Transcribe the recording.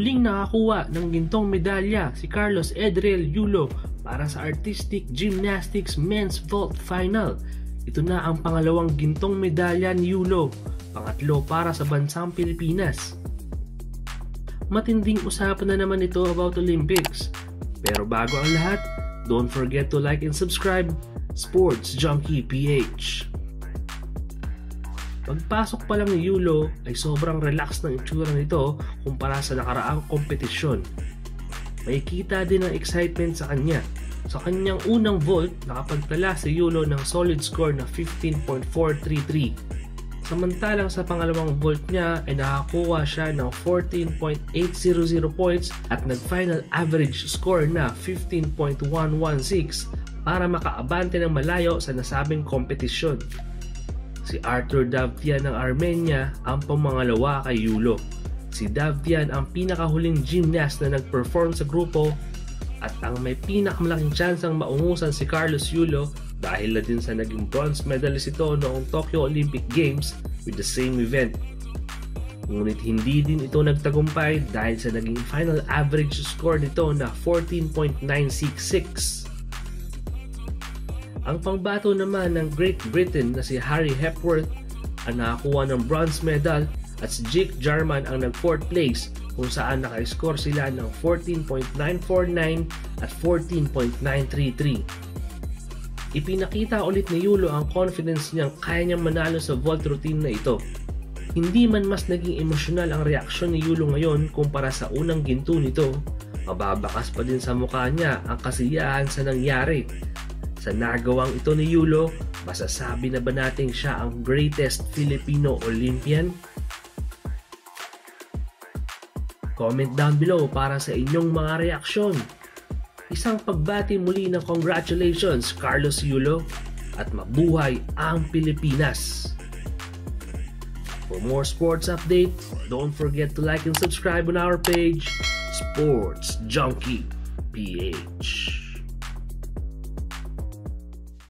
Muling nakakuha ng gintong medalya si Carlos Edriel Yulo para sa Artistic Gymnastics Men's Vault Final. Ito na ang pangalawang gintong medalya ni Yulo, pangatlo para sa bansang Pilipinas. Matinding usapan na naman ito about Olympics. Pero bago ang lahat, don't forget to like and subscribe, Sports Junkie PH. Pagpasok pa lang ni Yulo ay sobrang relax ng itsura nito kumpara sa nakaraang kompetisyon. May kita din ang excitement sa kanya. Sa kanyang unang vault, nakapagtala si Yulo ng solid score na 15.433. Samantalang sa pangalawang vault niya ay nakakuha siya ng 14.800 points at nag-final average score na 15.116 para makaabante ng malayo sa nasabing kompetisyon. Si Artur Davtyan ng Armenia ang pamangalawa kay Yulo. Si Davtyan ang pinakahuling gymnast na nag-perform sa grupo at ang may pinakamalaking tsansang maungusan si Carlos Yulo dahil na din sa naging bronze medalist ito noong Tokyo Olympic Games with the same event. Ngunit hindi din ito nagtagumpay dahil sa naging final average score nito na 14.966. Ang pangbato naman ng Great Britain na si Harry Hepworth ang nakakuha ng bronze medal at si Jake Jarman ang nag-4th place kung saan naka-score sila ng 14.949 at 14.933. Ipinakita ulit ni Yulo ang confidence niyang kaya niyang manalo sa vault routine na ito. Hindi man mas naging emosyonal ang reaksyon ni Yulo ngayon kumpara sa unang ginto nito, mababakas pa din sa mukha niya ang kasiyahan sa nangyari. Sa nagawang ito ni Yulo, masasabi na ba nating siya ang greatest Filipino Olympian? Comment down below para sa inyong mga reaksyon. Isang pagbati muli ng congratulations Carlos Yulo at mabuhay ang Pilipinas! For more sports update, don't forget to like and subscribe on our page, Sports Junkie PH.